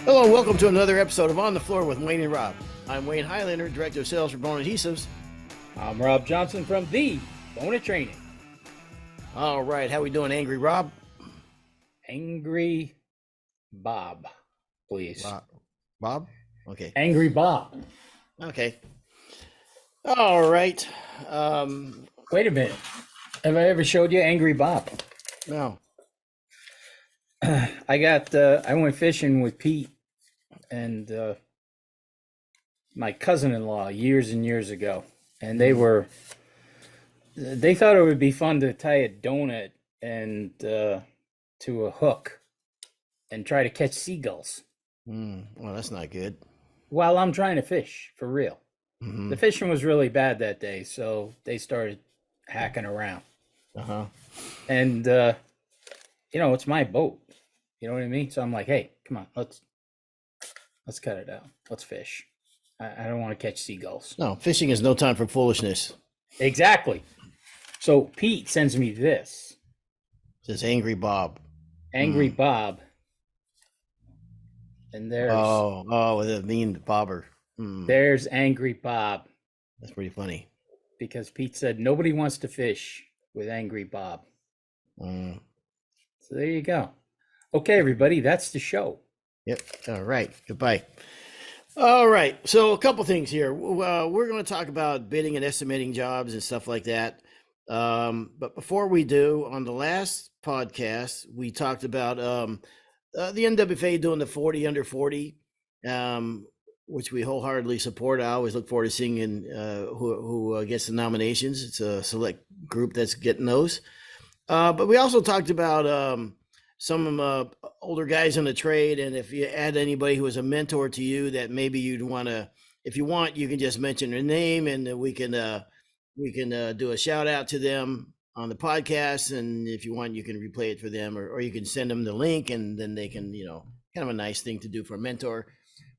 Hello and welcome to another episode of On the Floor with Wayne and Rob. I'm Wayne Highlander, Director of Sales for Bona Adhesives. I'm Rob Johnson from the Bona Training. All right, how we doing, Angry Rob? Angry Bob, please. Bob? Okay. Angry Bob. Okay. All right. Wait a minute. Have I ever showed you Angry Bob? No. I went fishing with Pete and my cousin-in-law years and years ago, and they thought it would be fun to tie a donut and to a hook and try to catch seagulls. Well, that's not good. While I'm trying to fish, for real. Mm-hmm. The fishing was really bad that day, so they started hacking around. And it's my boat. You know what I mean? So I'm like, hey, come on, let's cut it out. Let's fish. I don't want to catch seagulls. No, fishing is no time for foolishness. Exactly. So Pete sends me this. It says Angry Bob. Angry Bob. And there's the mean bobber. There's Angry Bob. That's pretty funny. Because Pete said nobody wants to fish with Angry Bob. So there you go. Okay, everybody, that's the show. Yep. All right. Goodbye. All right. So a couple things here. We're going to talk about bidding and estimating jobs and stuff like that. But before we do, on the last podcast, we talked about the NWFA doing the 40 under 40, which we wholeheartedly support. I always look forward to seeing who gets the nominations. It's a select group that's getting those. But we also talked about some older guys in the trade, and if you add anybody who was a mentor to you that maybe you'd want to, if you want, you can just mention their name, and we can do a shout out to them on the podcast. And if you want, you can replay it for them, or you can send them the link, and then they can, kind of a nice thing to do for a mentor.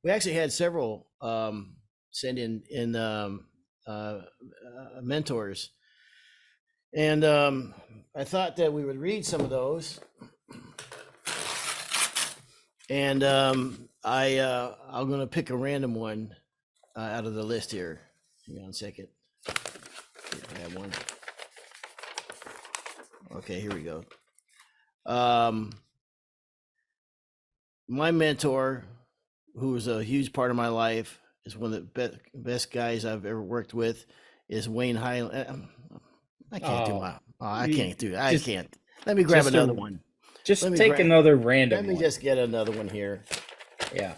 We actually had several send in mentors, and I thought that we would read some of those. And I'm going to pick a random one out of the list here. Hang on a second. I have one. Okay, here we go. My mentor, who was a huge part of my life, is one of the best guys I've ever worked with, is Wayne Highlander. I can't do my. I can't do. I can't. Let me grab another one. Just take another random one. Let me just get another one here. Yeah.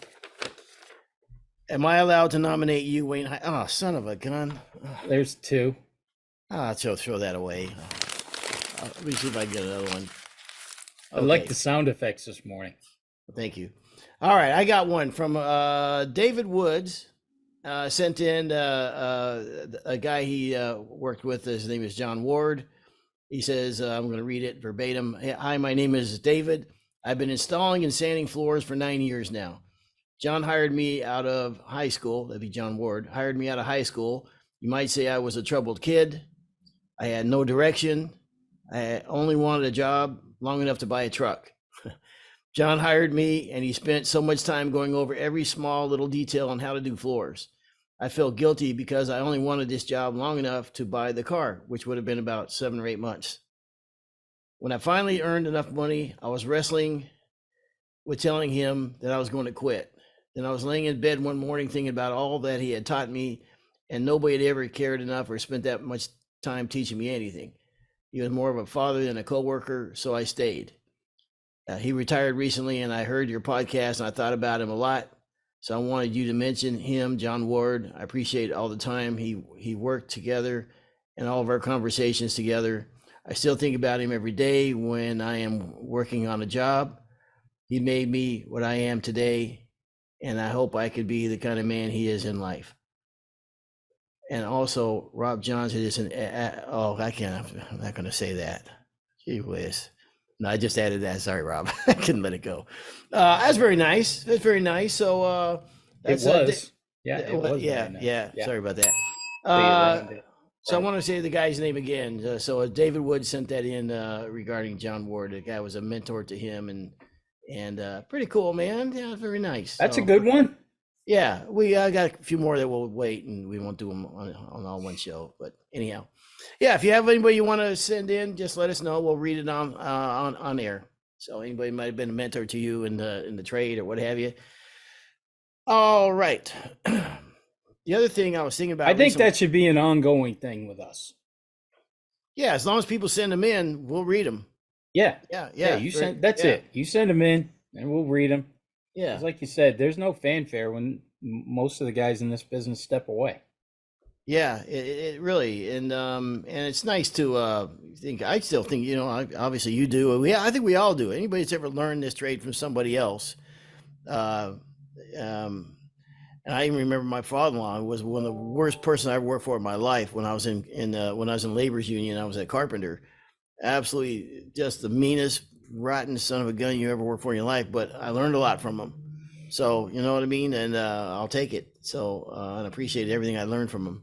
Am I allowed to nominate you, Wayne? Oh, son of a gun. There's two. I'll throw that away. Let me see if I can get another one. Okay. I like the sound effects this morning. Thank you. All right, I got one from David Woods. Sent in a guy he worked with. His name is John Ward. He says, I'm going to read it verbatim. Hi, my name is David. I've been installing and sanding floors for 9 years now. John hired me out of high school. That'd be John Ward. Hired me out of high school. You might say I was a troubled kid. I had no direction. I only wanted a job long enough to buy a truck. John hired me, and he spent so much time going over every small little detail on how to do floors. I felt guilty because I only wanted this job long enough to buy the car, which would have been about 7 or 8 months. When I finally earned enough money, I was wrestling with telling him that I was going to quit. Then I was laying in bed one morning thinking about all that he had taught me, and nobody had ever cared enough or spent that much time teaching me anything. He was more of a father than a coworker, so I stayed. He retired recently, and I heard your podcast, and I thought about him a lot. So I wanted you to mention him, John Ward. I appreciate all the time he worked together and all of our conversations together. I still think about him every day when I am working on a job. He made me what I am today, and I hope I could be the kind of man he is in life. And also, Rob Johnson is I'm not going to say that. Gee whiz. No, I just added that. Sorry, Rob. I couldn't let it go. That's very nice. That's very nice. So that's it was. It was. Yeah. Sorry about that. So I want to say the guy's name again. So David Wood sent that in regarding John Ward. The guy was a mentor to him, and and pretty cool, man. Yeah, very nice. That's a So, good one. yeah, we got a few more that will wait, and we won't do them on all one show. But anyhow, yeah, if you have anybody you want to send in, just let us know. We'll read it on air. So anybody might have been a mentor to you in the trade or what have you. All right. The other thing I was thinking about, I think that should be an ongoing thing with us. Yeah, as long as people send them in, we'll read them. Yeah. Yeah. You send that's it. You send them in, and we'll read them. Yeah. It's like you said, there's no fanfare when most of the guys in this business step away. Yeah, it really, and it's nice to think. I still think, obviously you do. I think we all do. Anybody that's ever learned this trade from somebody else, and I even remember my father-in-law was one of the worst person I ever worked for in my life when I was in labor's union. I was a carpenter. Absolutely, just the meanest, rotten son of a gun you ever worked for in your life. But I learned a lot from him. So you know what I mean, and I'll take it. So and appreciate everything I learned from him.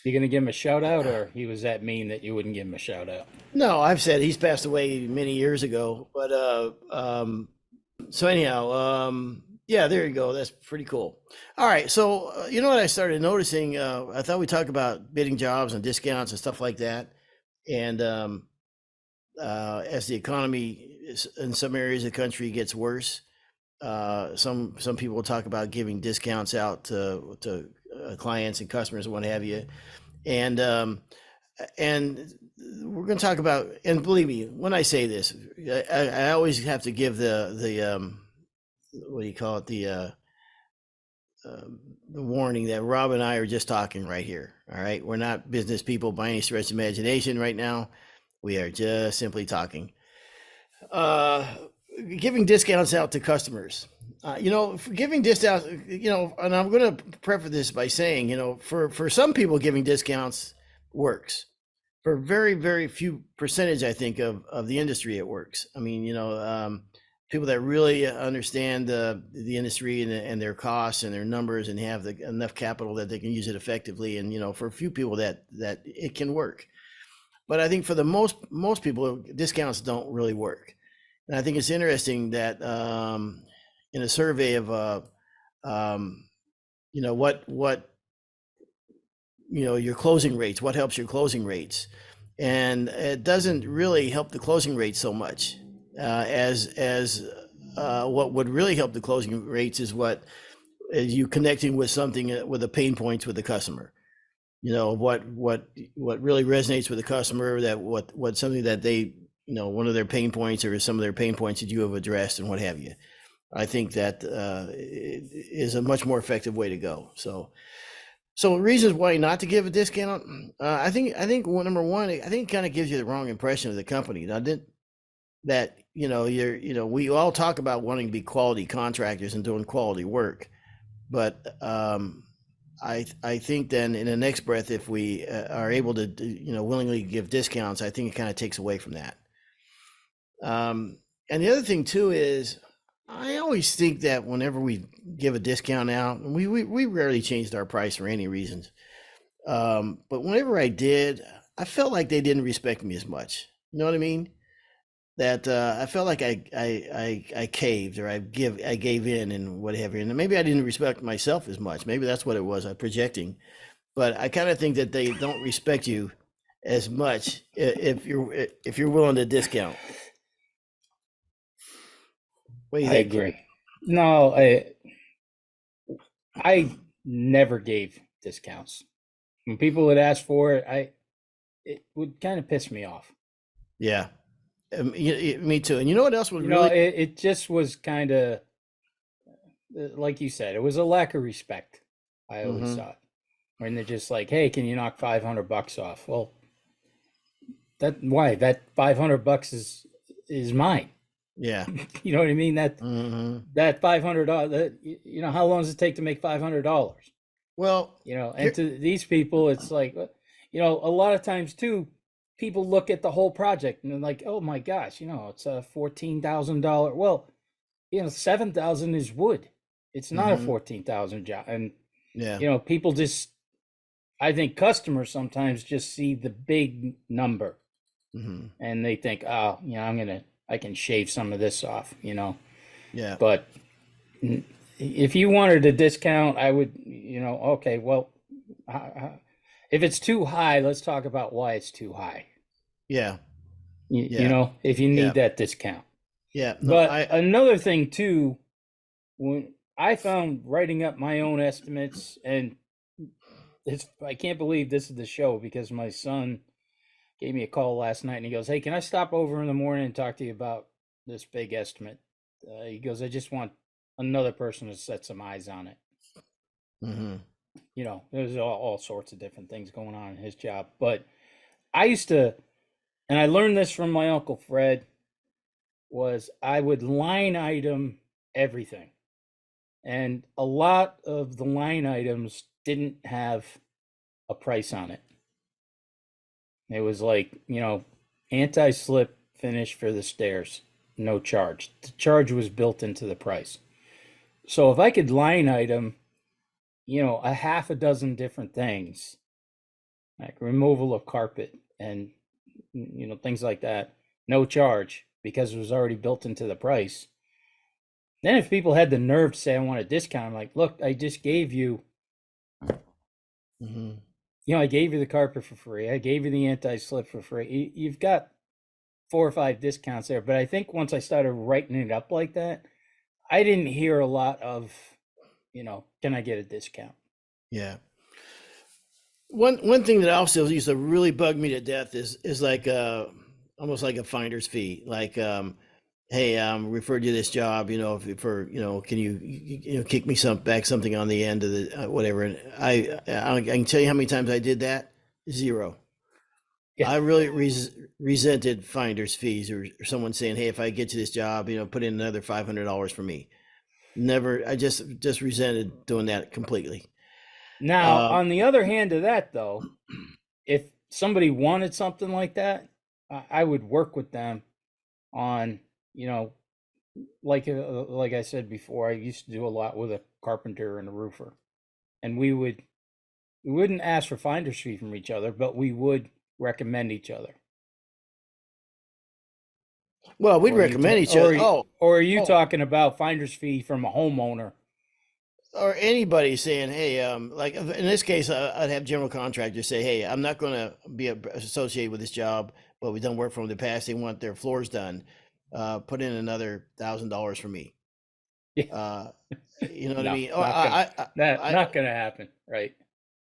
You gonna give him a shout out, or he was that mean that you wouldn't give him a shout out? No, I've said he's passed away many years ago. But so anyhow, yeah, there you go. That's pretty cool. All right, so you know what I started noticing? I thought we talked about bidding jobs and discounts and stuff like that, and as the economy in some areas of the country gets worse, some people will talk about giving discounts out to clients and customers and what have you, and we're going to talk about. And believe me, when I say this, I always have to give the what do you call it, the warning that Rob and I are just talking right here. All right, we're not business people by any stretch of imagination right now. We are just simply talking. Giving discounts out to customers. Giving discounts, and I'm going to preface this by saying, for some people, giving discounts works. For very, very few percentage, I think, of the industry, it works. I mean, people that really understand the industry and their costs and their numbers and have enough capital that they can use it effectively. And, for a few people that it can work. But I think for the most people, discounts don't really work. And I think it's interesting that in a survey of what your closing rates, what helps your closing rates, and it doesn't really help the closing rate so much as what would really help the closing rates is you connecting with something with the pain points with the customer. What really resonates with the customer, that what something that they, one of their pain points or some of their pain points that you have addressed and what have you. I think that is a much more effective way to go. So reasons why not to give a discount. I think number one, I think it kind of gives you the wrong impression of the company. Now, we all talk about wanting to be quality contractors and doing quality work, but I think then in the next breath, if we are able to, willingly give discounts, I think it kind of takes away from that. And the other thing too is, I always think that whenever we give a discount out, and we rarely changed our price for any reasons, but whenever I did, I felt like they didn't respect me as much. You know what I mean? That I felt like I caved, or I gave in and whatever, and maybe I didn't respect myself as much. Maybe that's what it was. I'm projecting, but I kind of think that they don't respect you as much if you're willing to discount. What do you think? I agree. No, I never gave discounts. When people would ask for it, it would kind of piss me off. Yeah. Me too. And you know what else would really? It just was kind of like you said. It was a lack of respect. I always thought, when they're just like, "Hey, can you knock $500 off?" Well, that $500 is mine. Yeah. You know what I mean? That $500. How long does it take to make $500? Well, and to these people, it's like, a lot of times too, people look at the whole project and they're like, oh my gosh, it's a $14,000. Well, $7,000 is wood. It's not a $14,000 job. And, people just, I think customers sometimes just see the big number and they think, oh, I can shave some of this off, Yeah. But if you wanted a discount, I would, okay, well, if it's too high, let's talk about why it's too high. Yeah. You Yeah. know, if you Yeah. need that discount. Yeah. No, But another thing too, when I found writing up my own estimates, and I can't believe this is the show because my son gave me a call last night and he goes, "Hey, can I stop over in the morning and talk to you about this big estimate?" He goes, "I just want another person to set some eyes on it." mm-hmm. There's all sorts of different things going on in his job. But I used to, and I learned this from my Uncle Fred, was I would line item everything. And a lot of the line items didn't have a price on it. It was like, anti-slip finish for the stairs, no charge. The charge was built into the price. So if I could line item, a half a dozen different things, like removal of carpet and, things like that, no charge because it was already built into the price. Then if people had the nerve to say, I want a discount, I'm like, look, I just gave you, Mm-hmm. I gave you the carpet for free. I gave you the anti-slip for free. You've got 4 or 5 discounts there. But I think once I started writing it up like that, I didn't hear a lot of, can I get a discount? Yeah. One thing that also used to really bug me to death is like almost like a finder's fee. Like hey, referred you to this job, can you kick me something on the end of the whatever. And I can tell you how many times I did that. 0. Yeah. I really resented finder's fees or someone saying, hey, if I get you this job, put in another $500 for me. Never. I just resented doing that completely. Now, on the other hand of that, though, if somebody wanted something like that, I would work with them on, like I said before, I used to do a lot with a carpenter and a roofer, and we wouldn't ask for finder's fee from each other, but we would recommend each other. Well, we'd recommend each other. Or are you talking about finder's fee from a homeowner? Or anybody saying, hey, like in this case, I'd have general contractors say, hey, I'm not going to be associated with this job, but we've done work for them in the past. They want their floors done. Put in another $1,000 for me. Yeah. You know what No, I mean? not going to happen, right?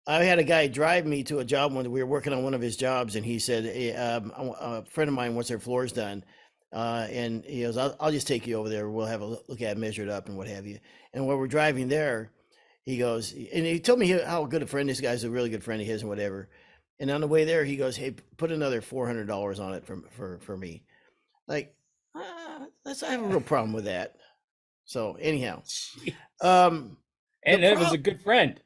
I had a guy drive me to a job when we were working on one of his jobs, and he said, hey, a friend of mine wants their floors done. And he goes, I'll just take you over there. We'll have a look at it, measure it up and what have you. And while we're driving there, he goes, and he told me how good a friend this guy's, a really good friend of his and whatever. And on the way there, he goes, hey, put another $400 on it for me. Like, I have a real problem with that. So anyhow, and it was a good friend.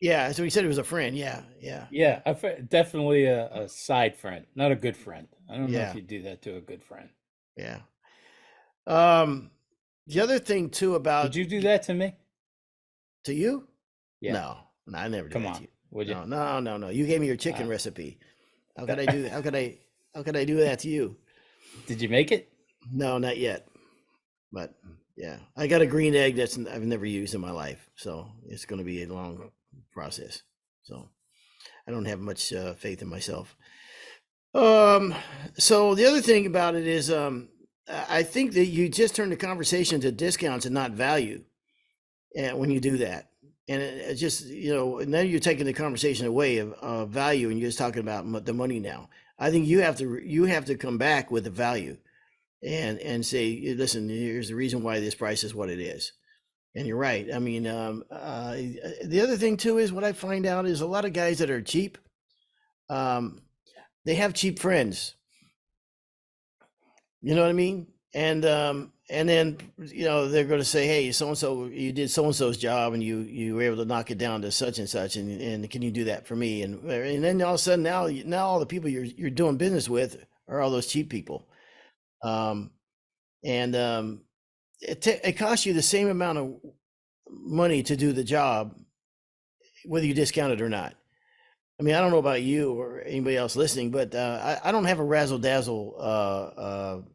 Yeah. So he said he was a friend. Yeah. Yeah. Definitely a side friend, not a good friend. I don't know if you do that to a good friend. Yeah. The other thing too about, did you do that to me? To you? Yeah. No, I never did. Come that on, to you. Would you? No. You gave me your chicken recipe. How could I do that? How could I do that to you? Did you make it? No, not yet. But yeah, I got a green egg I've never used in my life, so it's going to be a long process. So I don't have much faith in myself. So the other thing about it is, I think that you just turn the conversation to discounts and not value, and when you do that, and it just and then you're taking the conversation away of value, and you're just talking about the money now. I think you have to come back with the value, and say, listen, here's the reason why this price is what it is. And you're right. I mean, the other thing too is what I find out is a lot of guys that are cheap, they have cheap friends. You know what I mean? And then they're going to say, hey, so and so, you did so and so's job, and you were able to knock it down to such and such, and can you do that for me? And then all of a sudden now all the people you're doing business with are all those cheap people, it costs you the same amount of money to do the job, whether you discount it or not. I mean, I don't know about you or anybody else listening, but I don't have a razzle dazzle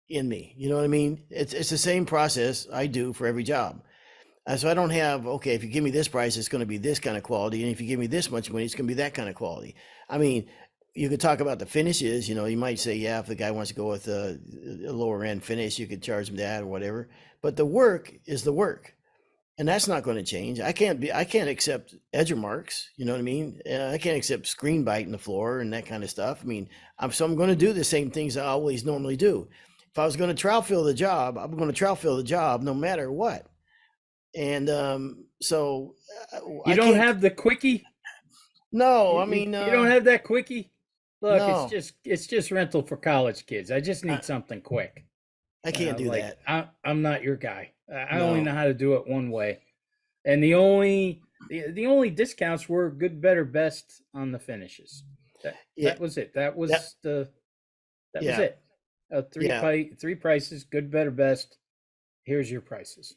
in me. You know what I mean? It's the same process I do for every job. So I don't have, okay, if you give me this price, it's going to be this kind of quality. And if you give me this much money, it's going to be that kind of quality. I mean, you could talk about the finishes, you know, you might say, yeah, if the guy wants to go with a lower end finish, you could charge him that or whatever. But the work is the work. And that's not going to change. I can't accept edger marks. You know what I mean? I can't accept screen bite in the floor and that kind of stuff. I mean, I'm going to do the same things I always normally do. If I was going to trout fill the job, I'm going to trout fill the job no matter what. And so you don't have the quickie. No, I mean, you don't have that quickie. Look, no. it's just rental for college kids. I just need something quick. I can't do like, that. I'm not your guy. I only know how to do it one way, and the only discounts were good, better, best on the finishes. That was it. That was it. Three prices, good, better, best. Here's your prices.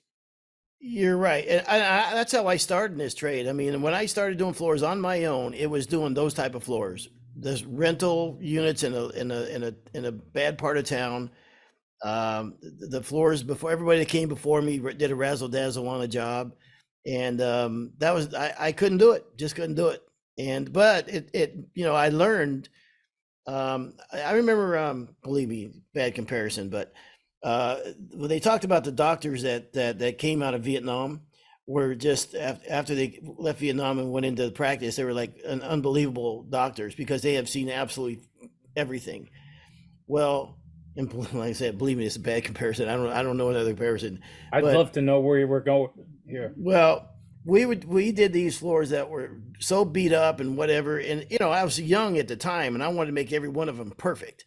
You're right. And that's how I started in this trade. I mean, when I started doing floors on my own, it was doing those type of floors. There's rental units in a bad part of town. The floors before everybody that came before me did a razzle dazzle on a job, and that was I couldn't do it. Just couldn't do it. But it you know, I learned. I remember, believe me, bad comparison, but when they talked about the doctors that came out of Vietnam, were just after they left Vietnam and went into practice, they were like an unbelievable doctors because they have seen absolutely everything. Well, and like I said, believe me, it's a bad comparison. I don't know another comparison. I'd love to know where you were going here. Well, we did these floors that were so beat up and whatever, and you know, I was young at the time, and I wanted to make every one of them perfect.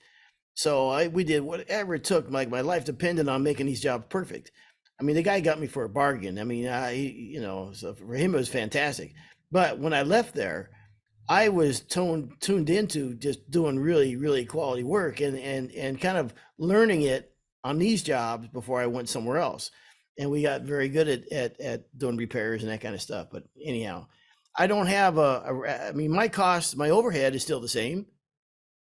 So we did whatever it took. Like my life depended on making these jobs perfect. I mean, the guy got me for a bargain. I mean, you know, so for him it was fantastic. But when I left there, I was tuned into just doing really, really quality work and kind of learning it on these jobs before I went somewhere else. And we got very good at doing repairs and that kind of stuff. But anyhow, I don't have I mean, my cost, my overhead is still the same.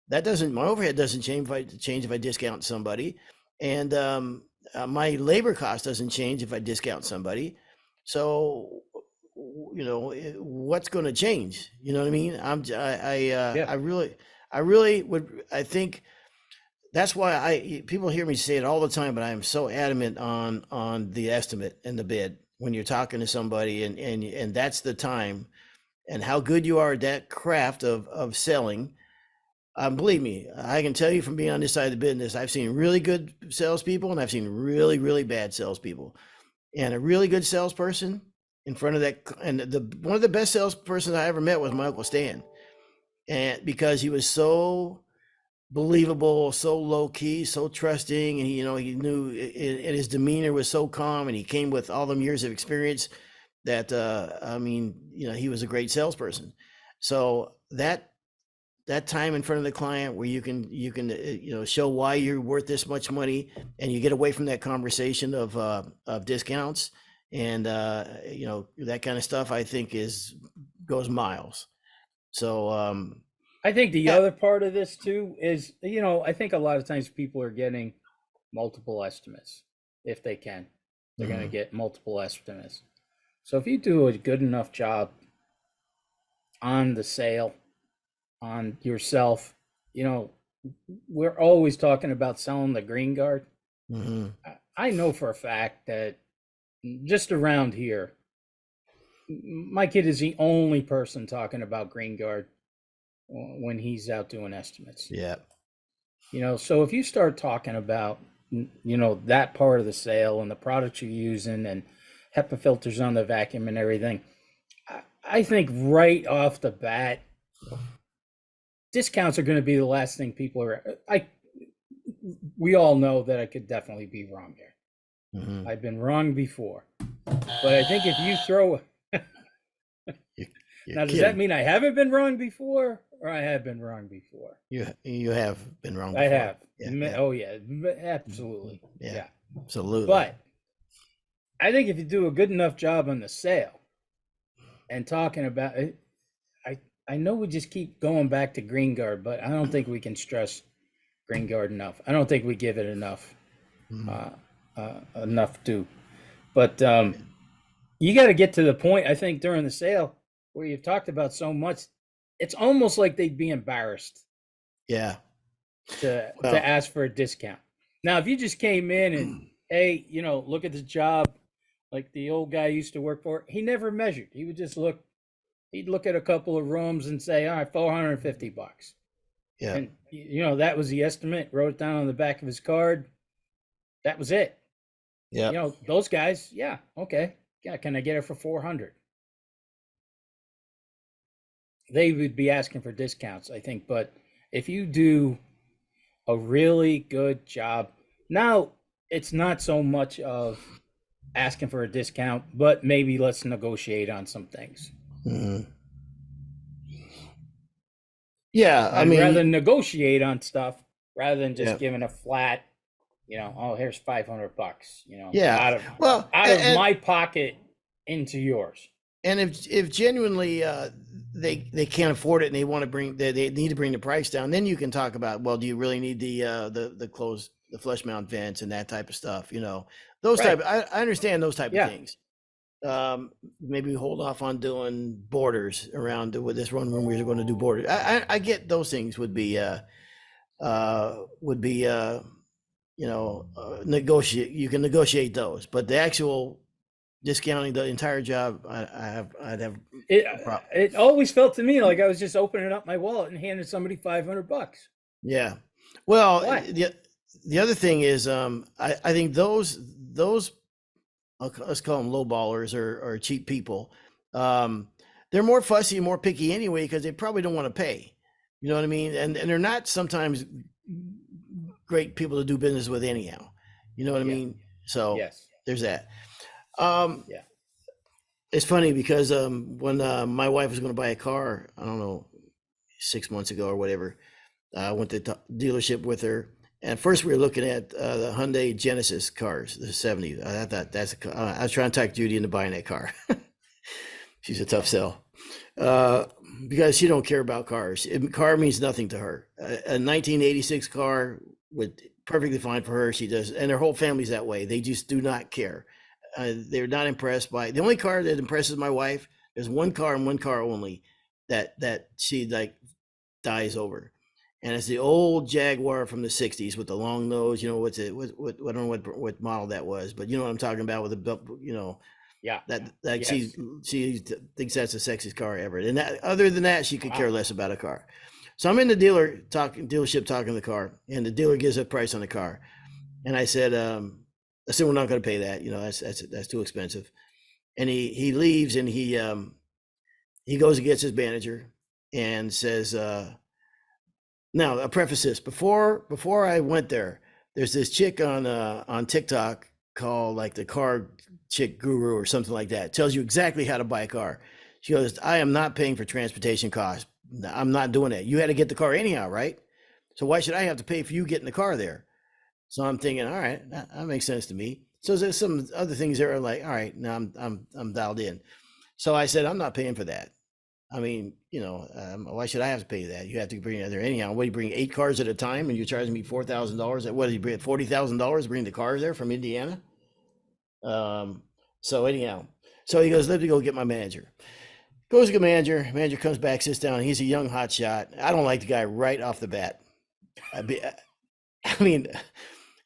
My overhead doesn't change if I discount somebody. And my labor cost doesn't change if I discount somebody. So, you know, what's going to change? You know what I mean? I really would. I think that's why people hear me say it all the time, but I am so adamant on the estimate and the bid when you're talking to somebody, and that's the time, and how good you are at that craft of selling. Believe me, I can tell you from being on this side of the business, I've seen really good salespeople and I've seen really, really bad salespeople. And a really good salesperson in front of that, and one of the best salespersons I ever met was my Uncle Stan. And because he was so believable, so low key, so trusting, and he knew, and his demeanor was so calm, and he came with all them years of experience that I mean, he was a great salesperson. So that time in front of the client where you can show why you're worth this much money, and you get away from that conversation of discounts and that kind of stuff, I think goes miles. So I think the other part of this too is, I think a lot of times people are getting multiple estimates if they can. They're going to get multiple estimates. So if you do a good enough job on the sale, on yourself, we're always talking about selling the green guard. I know for a fact that just around here, my kid is the only person talking about green guard when he's out doing estimates. Yeah. So if you start talking about, that part of the sale and the products you're using and HEPA filters on the vacuum and everything, I think right off the bat, discounts are going to be the last thing people are. We all know that I could definitely be wrong here. I've been wrong before, but I think if you throw. Now, does that mean I haven't been wrong before, or I have been wrong before? You have been wrong before. I have. Yeah. Oh yeah, absolutely. Yeah, absolutely. But I think if you do a good enough job on the sale and talking about it, I know we just keep going back to green guard, but I don't think we can stress green guard enough. I don't think we give it enough enough to. But you got to get to the point, I think, during the sale where you've talked about so much, it's almost like they'd be embarrassed Yeah. to Well, ask for a discount. Now, if you just came in and, hey, look at the job, like the old guy used to work for, he never measured. He would just look. He'd look at a couple of rooms and say, all right, $450. yeah. And that was the estimate. Wrote it down on the back of his card. That was it. Yeah. Those guys, yeah, okay, yeah, can I get it for 400? They would be asking for discounts, I think. But if you do a really good job, now it's not so much of asking for a discount, but maybe let's negotiate on some things. Mm-hmm. Yeah, I'd rather negotiate on stuff rather than just giving a flat, oh, here's $500, yeah. out of my pocket into yours. And if genuinely they can't afford it and they want to they need to bring the price down, then you can talk about, well, do you really need the closed, the flush mount vents and that type of stuff? Those Right. type. I understand those type Yeah. of things. Maybe hold off on doing borders around with this one when we're going to do borders. I get those things would be negotiate. You can negotiate those, but the actual discounting the entire job, I'd have. It always felt to me like I was just opening up my wallet and handing somebody $500. Yeah. Well, Why? the other thing is, I think those let's call them low ballers or cheap people. They're more fussy and more picky anyway, because they probably don't want to pay. You know what I mean? And they're not sometimes great people to do business with anyhow. You know what I mean? So yes, there's that. yeah. It's funny because when my wife was going to buy a car, I don't know, 6 months ago or whatever, I went to the dealership with her. And first we were looking at the Hyundai Genesis cars, the 70. I thought I was trying to talk Judy into buying that car. She's a tough sell because she don't care about cars. Car means nothing to her. A 1986 car would perfectly fine for her. She does, and her whole family's that way. They just do not care. They're not impressed by the only car that impresses my wife. There's one car and one car only that she like dies over. And it's the old Jaguar from the 60s with the long nose. What's it? What I don't know what model that was, but you know what I'm talking about with the Yeah. that Yes. she thinks that's the sexiest car ever. And that, other than that, she could care less about a car. So I'm in the dealership talking the car, and the dealer gives a price on the car, and I said we're not going to pay that. That's too expensive. And he leaves, and he goes and gets his manager and says. Now, I'll preface this before I went there. There's this chick on TikTok called like the car chick guru or something like that. It tells you exactly how to buy a car. She goes, I am not paying for transportation costs. I'm not doing that. You had to get the car anyhow, right? So why should I have to pay for you getting the car there? So I'm thinking, all right, that makes sense to me. So there's some other things that are like, all right, now I'm dialed in. So I said, I'm not paying for that. I mean, why should I have to pay that? You have to bring it there anyhow. What, do you bring 8 cars at a time and you're charging me $4,000? What, do you bring $40,000 to bring the cars there from Indiana? So anyhow, so he goes, let me go get my manager. Goes to the manager. Manager comes back, sits down. He's a young hot shot. I don't like the guy right off the bat. I mean,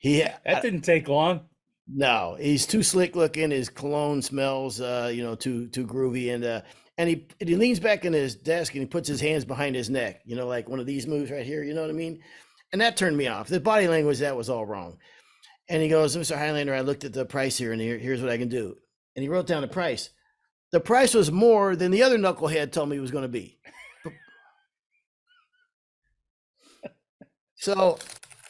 that didn't take long. No, he's too slick looking. His cologne smells, too groovy, and he leans back in his desk and he puts his hands behind his neck, like one of these moves right here. You know what I mean? And that turned me off. The body language, that was all wrong. And he goes, Mr. Highlander, I looked at the price here, and here's what I can do. And he wrote down the price. The price was more than the other knucklehead told me it was going to be. So,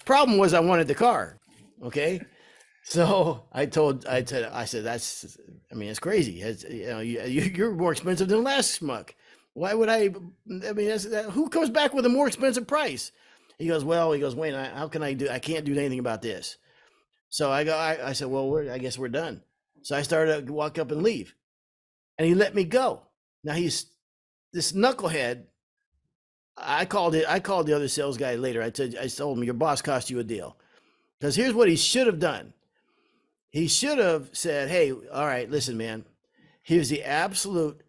problem was I wanted the car. Okay. So I said, it's crazy. You're more expensive than last schmuck. Why would I mean, who comes back with a more expensive price? He goes, Wayne, how can I can't do anything about this. So I said, well, I guess we're done. So I started to walk up and leave, and he let me go. Now he's this knucklehead. I called the other sales guy later. I told him, your boss cost you a deal. Because here's what he should have done. He should have said, hey, all right, listen, man, here's the absolute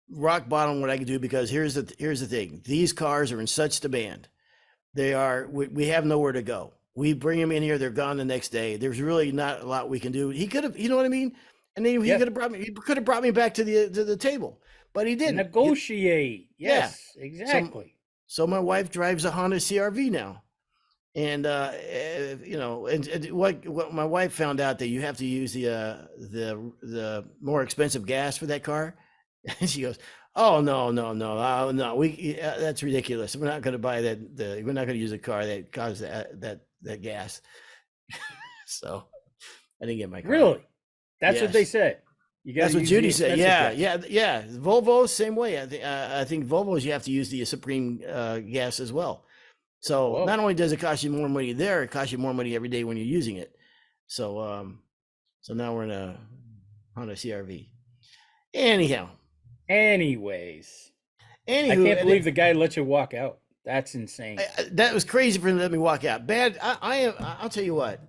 rock bottom what I can do, because here's the thing. These cars are in such demand. We have nowhere to go. We bring them in here, they're gone the next day. There's really not a lot we can do. He could have, you know what I mean? And then he could have brought me back to the table, but he didn't. Negotiate. Yes, exactly. So my wife drives a Honda CRV now. And and what my wife found out, that you have to use the more expensive gas for that car. And she goes, "Oh no, that's ridiculous. We're not going to buy that. We're not going to use a car that causes that gas." So I didn't get my car. Really? That's what they said. That's what Judy said. Yeah. Volvo, same way. I think Volvos, you have to use the Supreme gas as well. So not only does it cost you more money there, it costs you more money every day when you're using it. So now we're in a Honda CRV. Anyways, I can't believe the guy let you walk out. That's insane. That was crazy for him to let me walk out. Bad. I'll tell you what.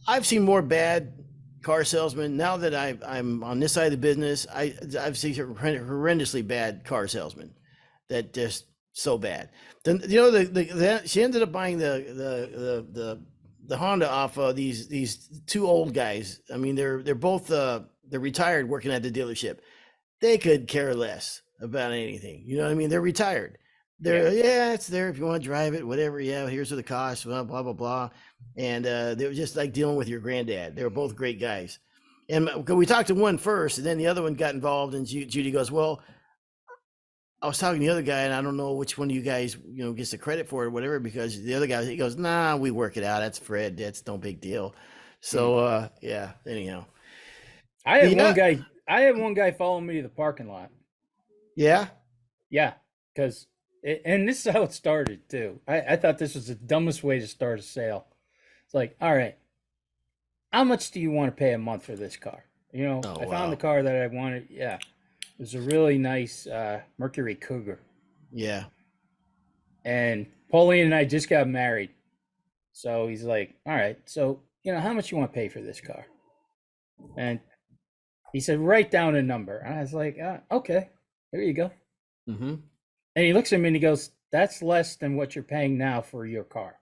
I've seen more bad car salesmen now that I'm on this side of the business. I've seen horrendously bad car salesmen that just so bad. Then she ended up buying the Honda off of these two old guys. I mean, they're both they're retired, working at the dealership. They could care less about anything. You know what I mean? They're retired. It's there if you want to drive it, whatever. Yeah, here's the cost, blah blah blah blah. And they were just like dealing with your granddad. They were both great guys. And we talked to one first, and then the other one got involved. And Judy goes, "Well, I was talking to the other guy, and I don't know which one of you guys, gets the credit for it or whatever, because the other guy," he goes, "Nah, we work it out. That's Fred. That's no big deal." So, anyhow. I had one guy following me to the parking lot. Yeah? Yeah, because, and this is how it started, too. I thought this was the dumbest way to start a sale. It's like, all right, how much do you want to pay a month for this car? I found the car that I wanted. Yeah. It was a really nice Mercury Cougar. Yeah. And Pauline and I just got married. So he's like, all right, so, how much you want to pay for this car? And he said, write down a number. And I was like, okay, there you go. Mm-hmm. And he looks at me and he goes, that's less than what you're paying now for your car.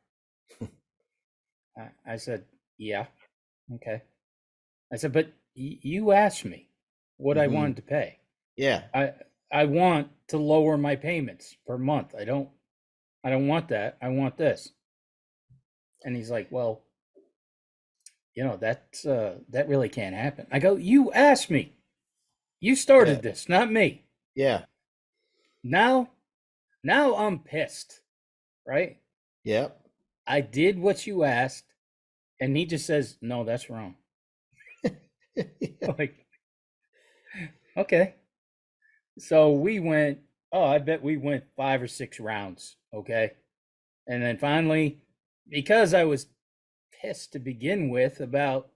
I said, yeah, okay. I said, but you asked me what I wanted to pay. Yeah. I want to lower my payments per month. I don't want that. I want this. And he's like, well, that really can't happen. I go, you asked me. You started this, not me. Yeah. Now I'm pissed. Right? Yep. I did what you asked, and he just says, no, that's wrong. Like, okay. So we went, I bet we went 5 or 6 rounds, okay? And then finally, because I was pissed to begin with about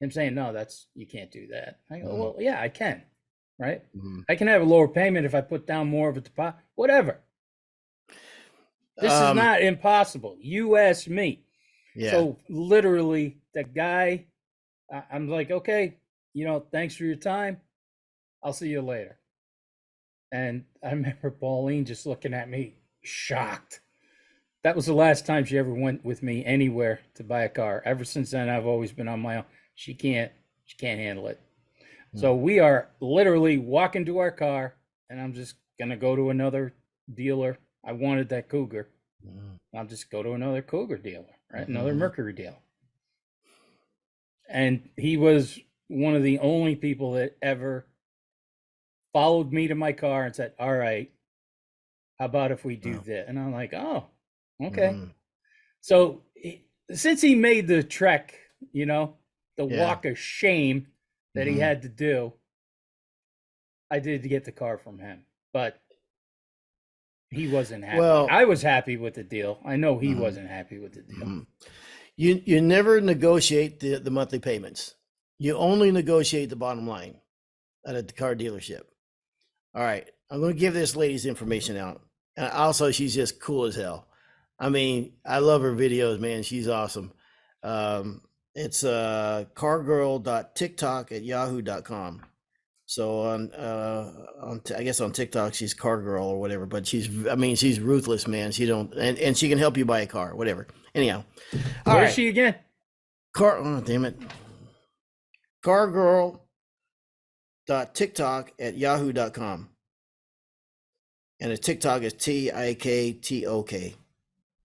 him saying, no, you can't do that. I go, well, yeah, I can, right? Mm-hmm. I can have a lower payment if I put down more of a deposit, whatever. This is not impossible. You asked me. Yeah. So literally, the guy, I'm like, okay, thanks for your time. I'll see you later. And I remember Pauline just looking at me, shocked. That was the last time she ever went with me anywhere to buy a car. Ever since then, I've always been on my own. She can't handle it. Mm-hmm. So we are literally walking to our car, and I'm just going to go to another dealer. I wanted that Cougar. Mm-hmm. I'll just go to another Cougar dealer, right? Mm-hmm. Another Mercury dealer. And he was one of the only people that ever followed me to my car and said, all right, how about if we do this? And I'm like, oh, okay. Mm-hmm. So since he made the trek, the walk of shame that he had to do, I did get the car from him, but he wasn't happy. Well, I was happy with the deal. I know he wasn't happy with the deal. Mm-hmm. You never negotiate the monthly payments. You only negotiate the bottom line at a car dealership. All right, I'm going to give this lady's information out. And also, she's just cool as hell. I mean, I love her videos, man. She's awesome. It's cargirl.tiktok@yahoo.com. So I guess on TikTok she's car girl or whatever, but she's ruthless, man. She don't and she can help you buy a car, whatever. Anyhow, Where is she again? Oh, damn it. Cargirl.tiktok@yahoo.com. And the TikTok is TIKTOK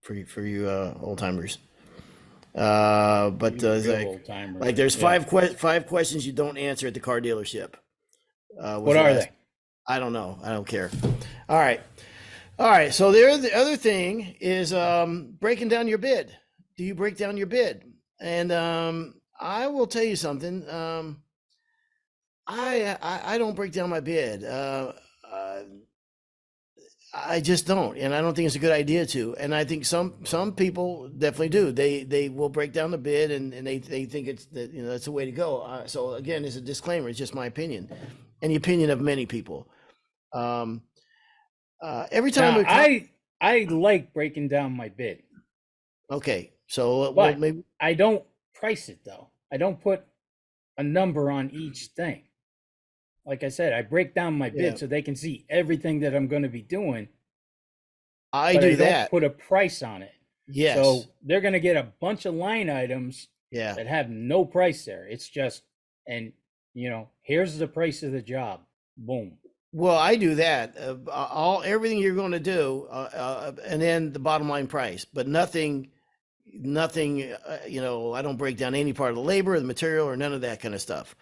for you old timers. But there's five questions you don't answer at the car dealership. What are they? I don't know. I don't care. All right. So the other thing is breaking down your bid. Do you break down your bid? And I will tell you something. I don't break down my bid. I just don't, and I don't think it's a good idea to. And I think some people definitely do. They will break down the bid, and they think it's that's the way to go. So again, as a disclaimer, it's just my opinion, and the opinion of many people. Every time I like breaking down my bid. Okay, so but maybe I don't price it though. I don't put a number on each thing. Like I said, I break down my bid so they can see everything that I'm going to be doing. I do that. Don't put a price on it. Yes. So they're going to get a bunch of line items that have no price there. It's just, and here's the price of the job. Boom. Well, I do that. Everything you're going to do, and then the bottom line price, but nothing. I don't break down any part of the labor, the material, or none of that kind of stuff.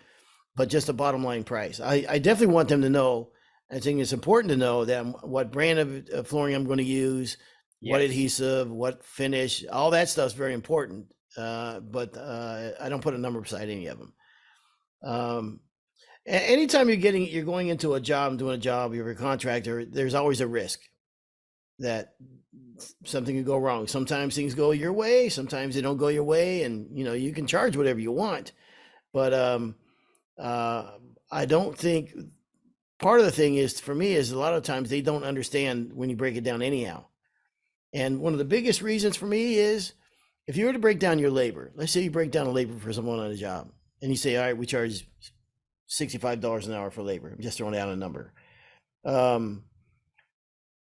But just a bottom line price. I definitely want them to know. I think it's important to know that what brand of flooring I'm going to use, what adhesive, what finish, all that stuff is very important. But I don't put a number beside any of them. Anytime you're going into a job, doing a job, you're a contractor, there's always a risk that something can go wrong. Sometimes things go your way, sometimes they don't go your way, and you can charge whatever you want. But I don't think part of the thing is for me is a lot of times they don't understand when you break it down anyhow. And one of the biggest reasons for me is if you were to break down your labor, let's say you break down a labor for someone on a job and you say, all right, we charge $65 an hour for labor. I'm just throwing out a number. Now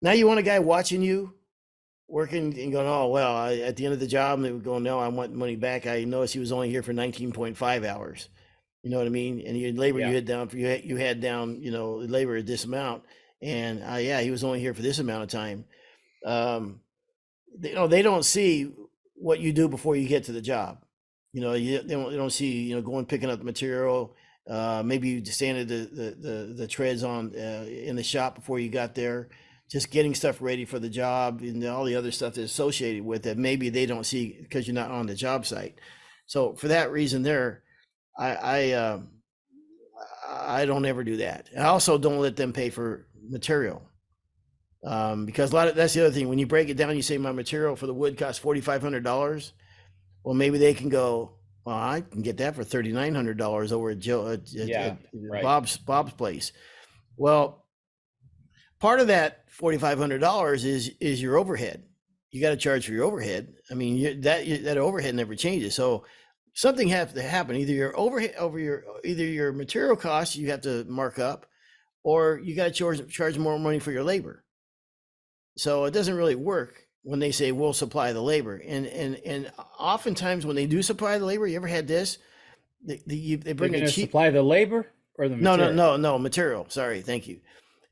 you want a guy watching you working and going, oh, well, at the end of the job, they would go, no, I want money back. I noticed he was only here for 19.5 hours. You know what I mean? And your labor, you had down, labor at this amount. And he was only here for this amount of time. They don't see what you do before you get to the job. They don't see, going, picking up the material. Maybe you stand at the treads on in the shop before you got there, just getting stuff ready for the job and all the other stuff that's associated with it. Maybe they don't see because you're not on the job site. So for that reason there, I don't ever do that. I also don't let them pay for material because that's the other thing. When you break it down, you say my material for the wood costs $4,500. Well, maybe they can go, well, I can get that for $3,900 over at Bob's place. Well, part of that $4,500 is your overhead. You got to charge for your overhead. I mean, that overhead never changes. So something has to happen. Either your overhead either your material costs you have to mark up, or you got to charge more money for your labor. So it doesn't really work when they say we'll supply the labor. And oftentimes when they do supply the labor, you ever had this? They bring a cheap supply the labor or the material? No material. Sorry, thank you.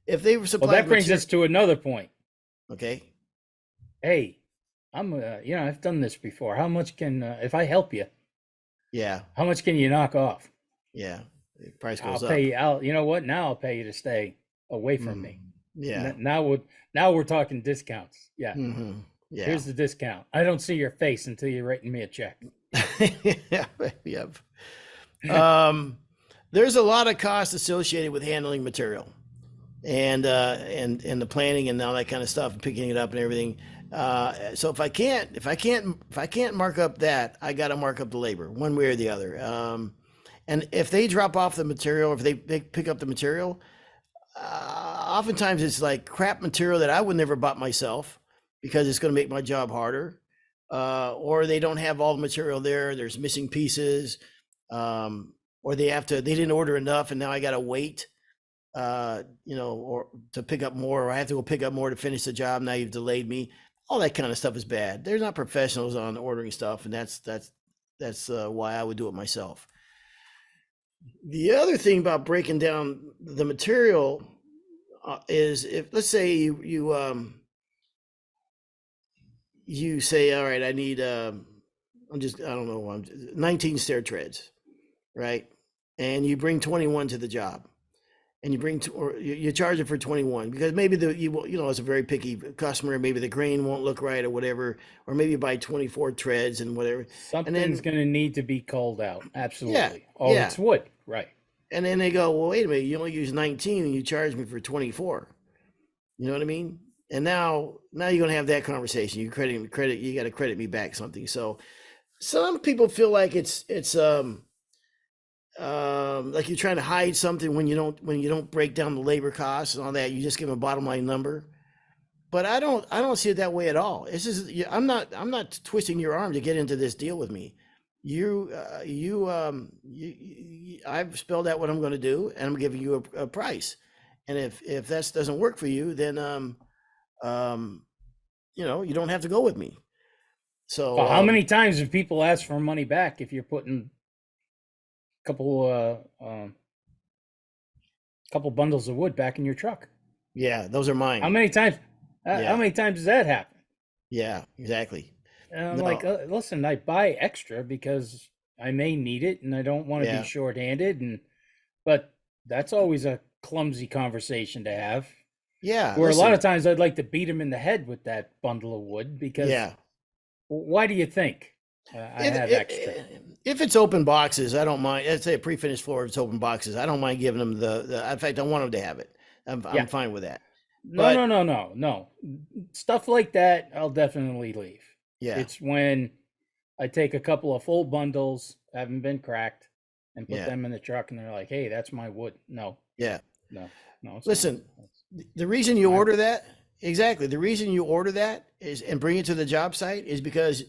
If they were supplying, that brings us to another point. Okay. Hey, I'm I've done this before. How much can if I help you? Yeah. How much can you knock off? Yeah. The price goes up. You know what? Now I'll pay you to stay away from me. Yeah. Now we're talking discounts. Yeah. Mm-hmm. Yeah. Here's the discount. I don't see your face until you're writing me a check. Yep. There's a lot of cost associated with handling material and the planning and all that kind of stuff and picking it up and everything. So if I can't mark up that, I got to mark up the labor one way or the other. And if they drop off the material, if they pick up the material, oftentimes it's like crap material that I would never bought myself because it's going to make my job harder, or they don't have all the material there. There's missing pieces, or they didn't order enough, and now I got to wait, or to pick up more, or I have to go pick up more to finish the job. Now you've delayed me. All that kind of stuff is bad. They're not professionals on ordering stuff, and that's why I would do it myself. The other thing about breaking down the material is, if, let's say you say, all right, I need, I don't know, 19 stair treads, right? And you bring 21 to the job, and you charge it for 21 because maybe it's a very picky customer. Maybe the grain won't look right or whatever, or maybe you buy 24 treads and whatever. Something's going to need to be culled out. Absolutely. Yeah, Oh, yeah. it's wood. Right. And then they go, well, wait a minute, you only use 19 and you charge me for 24. You know what I mean? And now you're going to have that conversation. You got to credit me back something. So some people feel like it's like you're trying to hide something when you don't break down the labor costs and all that. You just give them a bottom line number. But I don't see it that way at all. I'm not twisting your arm to get into this deal with me. I've spelled out what I'm going to do, and I'm giving you a price. And if that doesn't work for you, then you don't have to go with me. So how many times have people asked for money back if you're putting a couple bundles of wood back in your truck? Yeah, those are mine. How many times? How many times does that happen? Yeah, exactly. And I'm listen, I buy extra because I may need it and I don't want to be shorthanded. But that's always a clumsy conversation to have. Yeah. Where a lot of times I'd like to beat them in the head with that bundle of wood because why do you think I have extra? If it's open boxes, I don't mind. Let's say a pre-finished floor, it's open boxes. I don't mind giving them in fact, I want them to have it. I'm fine with that. No. Stuff like that, I'll definitely leave. Yeah. It's when I take a couple of full bundles, haven't been cracked, and put them in the truck, and they're like, hey, that's my wood. No. Yeah. No. Listen, the reason you order that, exactly. The reason you order that is and bring it to the job site is because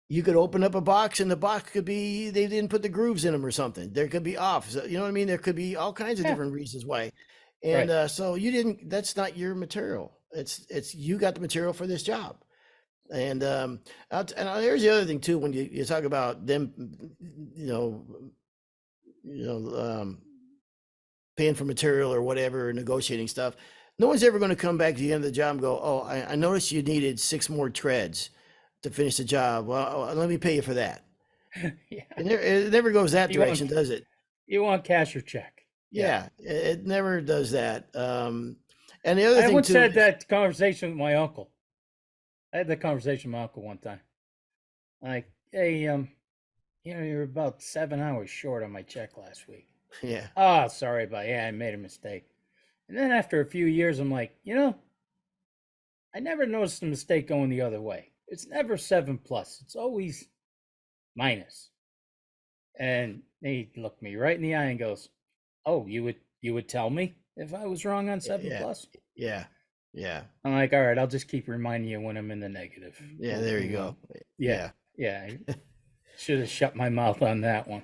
you could open up a box and the box could be, they didn't put the grooves in them or something. There could be off. So, you know what I mean? There could be all kinds of different reasons why. And so that's not your material. It's you got the material for this job. And here's the other thing too, when you talk about them, paying for material or whatever, or negotiating stuff. No one's ever going to come back to the end of the job and go, oh, I noticed you needed 6 more treads to finish the job. Well, let me pay you for that. It never goes that direction, does it? You want cash or check. Yeah, it never does that. And the other thing I once too, had that conversation with my uncle. I had that conversation with my uncle one time. Like, hey, you're about 7 hours short on my check last week. Yeah. Oh, sorry about it. Yeah, I made a mistake. And then after a few years, I'm like, I never noticed a mistake going the other way. It's never 7+. It's always minus. And he looked me right in the eye and goes, oh, you would tell me if I was wrong on 7+? Yeah. I'm like, all right, I'll just keep reminding you when I'm in the negative. Yeah, there you go. Yeah. Should have shut my mouth on that one.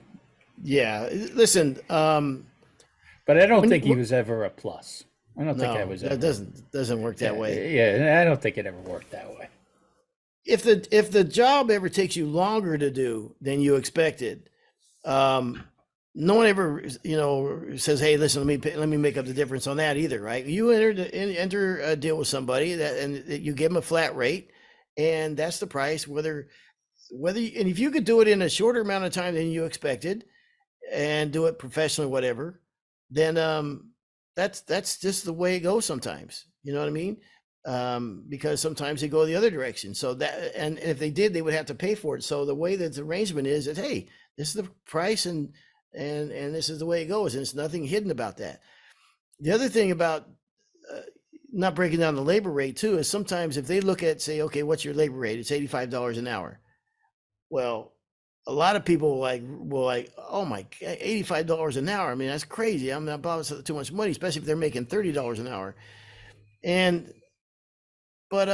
Yeah, listen. But I don't think he was ever a plus. I don't think I was. That doesn't work that way. Yeah, I don't think it ever worked that way. If the job ever takes you longer to do than you expected, no one ever says, hey, listen, let me make up the difference on that either, right? You enter a deal with somebody and you give them a flat rate, and that's the price. Whether and if you could do it in a shorter amount of time than you expected, and do it professionally, whatever, then that's just the way it goes sometimes. You know what I mean? Because sometimes they go the other direction. So that, and if they did, they would have to pay for it. So the way that the arrangement is that, hey, this is the price and this is the way it goes, and there's nothing hidden about that. The other thing about not breaking down the labor rate too is sometimes if they look at, say, okay, what's your labor rate? It's $85 an hour. Well, a lot of people will like, oh my, $85 an hour. I mean, that's crazy. I'm not about too much money, especially if they're making $30 an hour. But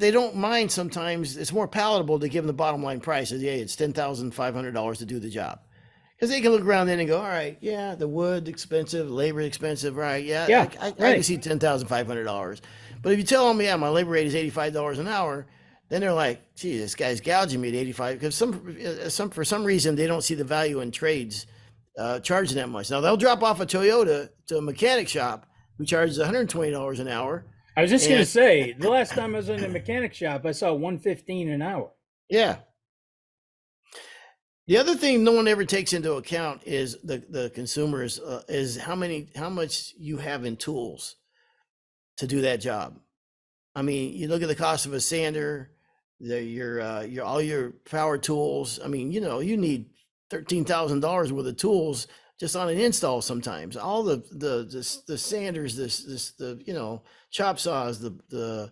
they don't mind sometimes. It's more palatable to give them the bottom line price. Yeah, it's $10,500 to do the job. Because they can look around then and go, all right, yeah, the wood expensive, labor expensive, right? Yeah, I can see $10,500. But if you tell them, yeah, my labor rate is $85 an hour, then they're like, gee, this guy's gouging me at 85. Because for some reason they don't see the value in trades charging that much. Now they'll drop off a Toyota to a mechanic shop who charges $120 an hour. I was just going to say, the last time I was in a mechanic shop, I saw $115 an hour. Yeah. The other thing no one ever takes into account is the consumers is how much you have in tools to do that job. I mean, you look at the cost of a sander, your all your power tools. I mean, you need $13,000 worth of tools just on an install sometimes. All the sanders, the chop saws, the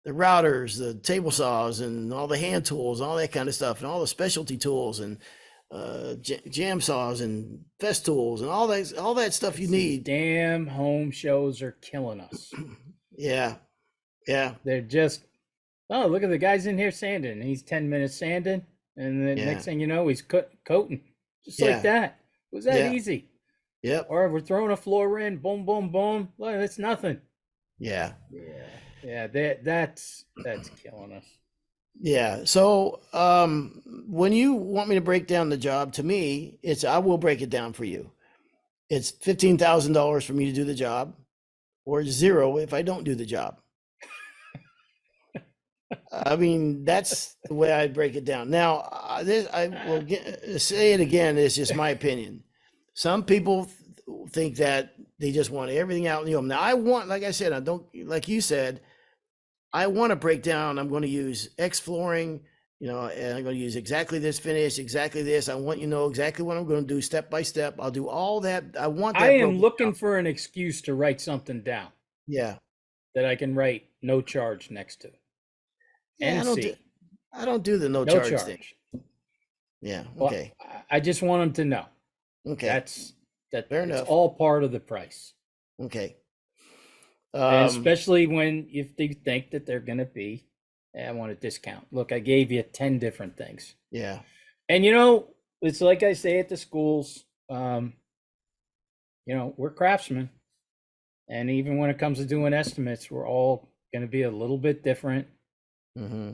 routers, the table saws, and all the hand tools, all that kind of stuff, and all the specialty tools, and jam saws, and fest tools, and all that stuff you need. Damn home shows are killing us. Yeah. They're just, oh, look at the guy's in here sanding. He's 10 minutes sanding, and the next thing you know, he's coating, just like that. Was that easy? Yep. Or we're throwing a floor in, boom, boom, boom. Well, that's nothing. Yeah. That's killing us. Yeah. So when you want me to break down the job, to me, I will break it down for you. It's $15,000 for me to do the job, or zero if I don't do the job. I mean, that's the way I break it down. Now, I will say it again. It's just my opinion. Some people think that they just want everything out in the open. Now, I want, like I said, I don't, like you said, I want to break down. I'm going to use X flooring, and I'm going to use exactly this finish, exactly this. I want you to know exactly what I'm going to do step by step. I'll do all that. I want that. I am looking for an excuse to write something down. Yeah. That I can write no charge next to. Yeah, I don't do the no charge thing. Yeah. Okay. Well, I just want them to know. Okay. That's fair enough. All part of the price. Okay. Especially if they think that they're going to be, I want a discount. Look, I gave you 10 different things. Yeah. And it's like I say at the schools, we're craftsmen. And even when it comes to doing estimates, we're all going to be a little bit different. Mm-hmm.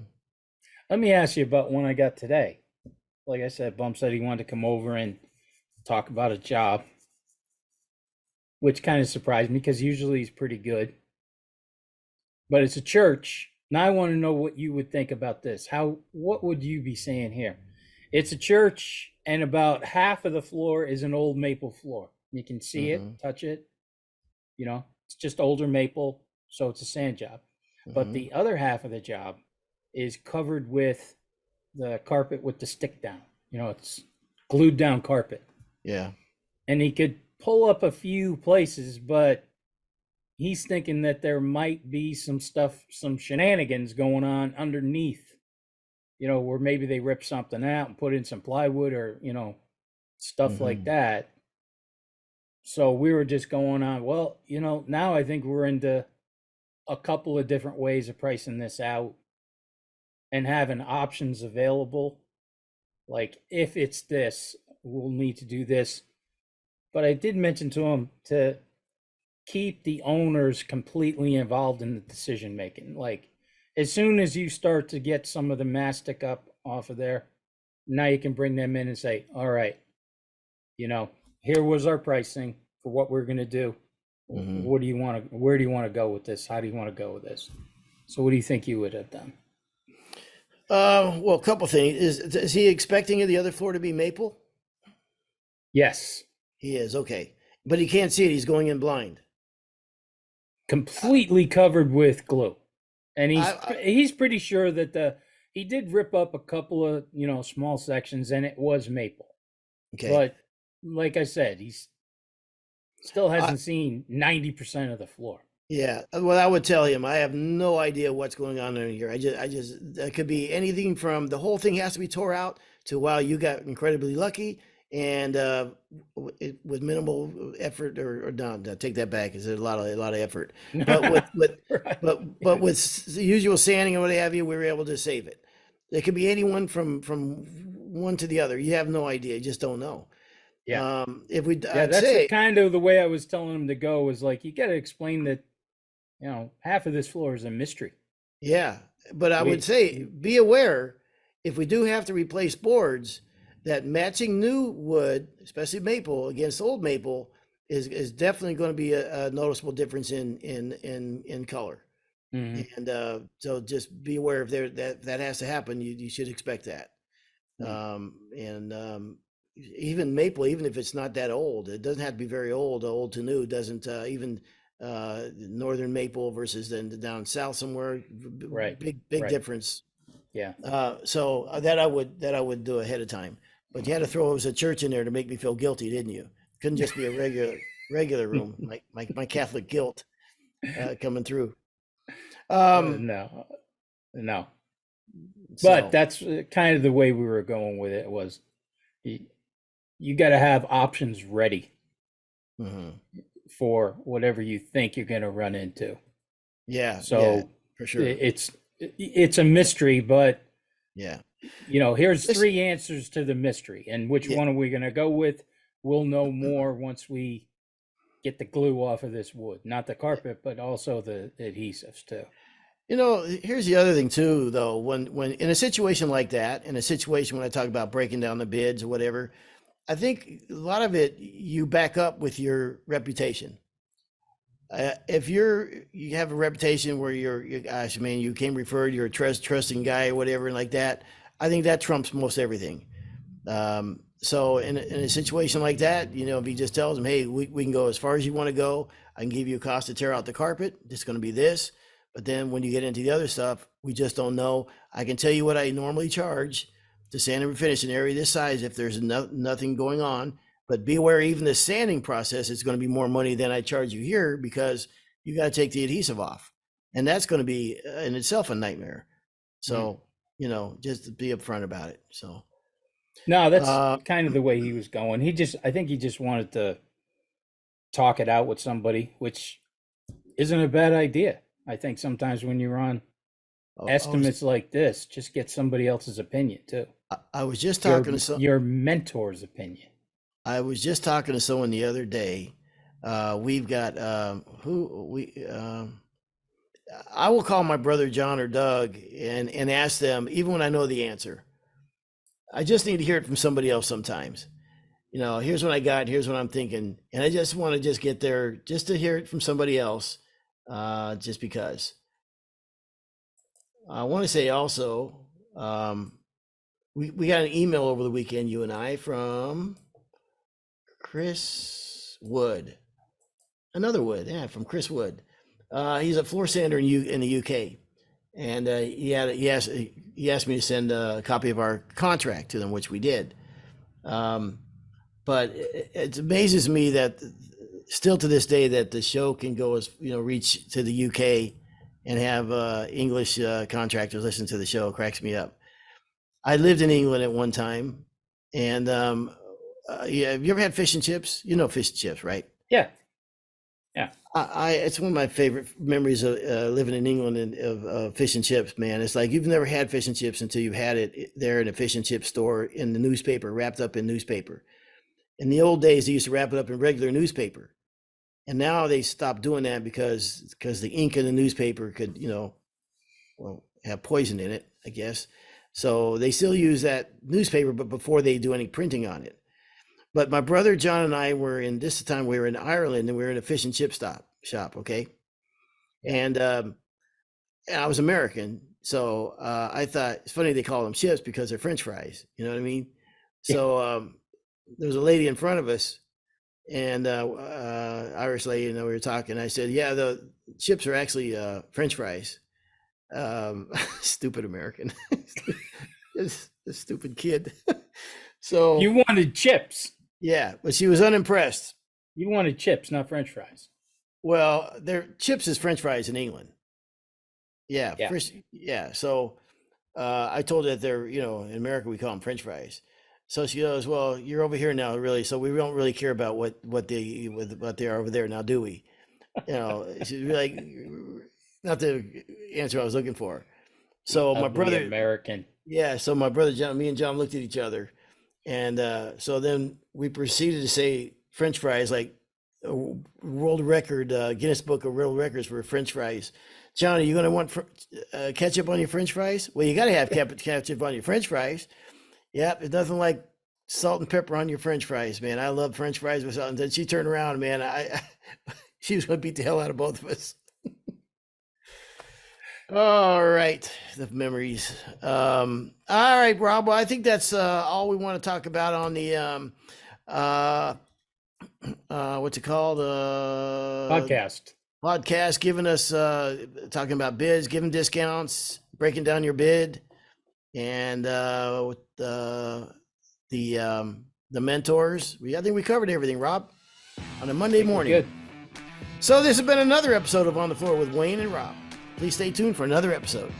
Let me ask you about one I got today. Like I said, Bump said he wanted to come over and talk about a job, which kind of surprised me because usually he's pretty good. But it's a church. Now I want to know what you would think about this. What would you be saying here? It's a church, and about half of the floor is an old maple floor. You can see it, touch it. It's just older maple, so it's a sand job. But the other half of the job is covered with the carpet with the stick down. It's glued down carpet. Yeah. And he could pull up a few places, but he's thinking that there might be some shenanigans going on underneath, where maybe they rip something out and put in some plywood or, stuff like that. So we were just going on, well, now I think we're into a couple of different ways of pricing this out and having options available. Like, if it's this, we'll need to do this. But I did mention to him to keep the owners completely involved in the decision making. Like, as soon as you start to get some of the mastic up off of there, now you can bring them in and say, all right, here was our pricing for what we're going to do. Where do you want to go with this? How do you want to go with this? So what do you think you would have done? Well, a couple things. Is he expecting the other floor to be maple? Yes. He is. Okay. But he can't see it. He's going in blind. Completely covered with glue. And he's pretty sure that he did rip up a couple of, small sections, and it was maple. Okay. But like I said, he's still hasn't seen 90% of the floor. Yeah. Well, I would tell him, I have no idea what's going on in here. I just, that could be anything from the whole thing has to be tore out to, wow, you got incredibly lucky. and with minimal effort or no, take that back. It's a lot of effort. But Right. but with the usual sanding and what have you, we were able to save it. It could be anyone from one to the other. You have no idea. You just don't know. Yeah. If we, Yeah, I'd that's the say, kind of the way I was telling him to go, was like, you got to explain that, half of this floor is a mystery. yeah. But I would We, say be aware if we do have to replace boards, that matching new wood, especially maple against old maple, is definitely going to be a noticeable difference in color. Mhm. And so just be aware if that has to happen. You should expect that. Mm. And even maple, even if it's not that old, it doesn't have to be very old. Old to new doesn't even northern maple versus then down south somewhere, Right. big Right. difference. Yeah. So that I would do ahead of time. But you had to throw it was a church in there to make me feel guilty, didn't you? Couldn't just be a regular room. My Catholic guilt coming through. No, no. But So that's kind of the way we were going with it. Was you, you got to have options ready mhm. for whatever you think you're going to run into. Yeah, yeah, So for sure. it's a mystery, but Yeah. here's This, three answers to the mystery, and which yeah. one are we going to go with? We'll know more once we get the glue off of this wood, not the carpet, but also the adhesives too. Here's the other thing too, though. When in a situation like that, in a situation when I talk about breaking down the bids or whatever, I think a lot of it you back up with your reputation. If you have a reputation where gosh, man, you came referred, you're a trusting guy or whatever, and like that, I think that trumps most everything. So in a situation like that, if he just tells them, hey, we can go as far as you want to go. I can give you a cost to tear out the carpet. It's going to be this. But then when you get into the other stuff, we just don't know. I can tell you what I normally charge to sand and refinish an area this size if there's nothing going on. But be aware, even the sanding process is going to be more money than I charge you here because you got to take the adhesive off. And that's going to be in itself a nightmare. Mm. So, just to be upfront about it. So, No, that's uh, kind of the way he was going. I think he just wanted to talk it out with somebody, which isn't a bad idea. I think sometimes when you're on I was estimates like this, just get somebody else's opinion too. I was just Your talking to some your mentor's opinion. I was just talking to someone the other day. We've got who we I will call my brother John or Doug and ask them even when I know the answer. I just need to hear it from somebody else sometimes. Here's what I got, here's what I'm thinking, and I just want to just get there just to hear it from somebody else, just because. I want to say also, we got an email over the weekend, you and I, from Chris Wood. Another Wood, yeah, from Chris Wood. He's a floor sander in the UK, and he asked me to send a copy of our contract to them, which we did. But it amazes me that still to this day that the show can go as reach to the UK and have English contractors listen to the show. It cracks me up. I lived in England at one time, and yeah, have you ever had fish and chips? You know fish and chips, right? Yeah, yeah. It's one of my favorite memories of living in England and of fish and chips, man. It's like you've never had fish and chips until you've had it there in a fish and chip store in the newspaper, wrapped up in newspaper. In the old days, they used to wrap it up in regular newspaper, and now they stopped doing that because the ink in the newspaper could, well, have poison in it, I guess. So they still use that newspaper, but before they do any printing on it. But my brother John and I were in this time we were in Ireland and we were in a fish and chip shop, okay? Yeah. And I was American, so I thought it's funny they call them chips because they're French fries. You know what I mean? Yeah. So there was a lady in front of us, and Irish lady, we were talking. I said, "Yeah, the chips are actually French fries." Stupid American, this stupid kid. You So wanted chips. yeah, but she was unimpressed. You wanted chips, not French fries. Well, their chips is French fries in England. Yeah, Yeah. first, yeah. So I told her that they're, in America we call them French fries. So she goes, "Well, you're over here now, really. So we don't really care about what they are over there now, do we?" You know, she's like, not the answer I was looking for. So my brother, American. yeah. So my brother John, me and John looked at each other, and so then we proceeded to say French fries, like a world record, Guinness Book of World Records for French fries. John, are you going to want ketchup on your French fries? Well, you got to have ketchup on your French fries. Yep, it doesn't like salt and pepper on your French fries, man. I love French fries with salt. And then she turned around, man. She was going to beat the hell out of both of us. All right, the memories. All right, Rob. Well, I think that's all we want to talk about on the what's it called? Podcast, giving us talking about bids, giving discounts, breaking down your bid, and with the mentors. I think we covered everything, Rob, on a Monday morning. Good. So this has been another episode of On the Floor with Wayne and Rob. Please stay tuned for another episode.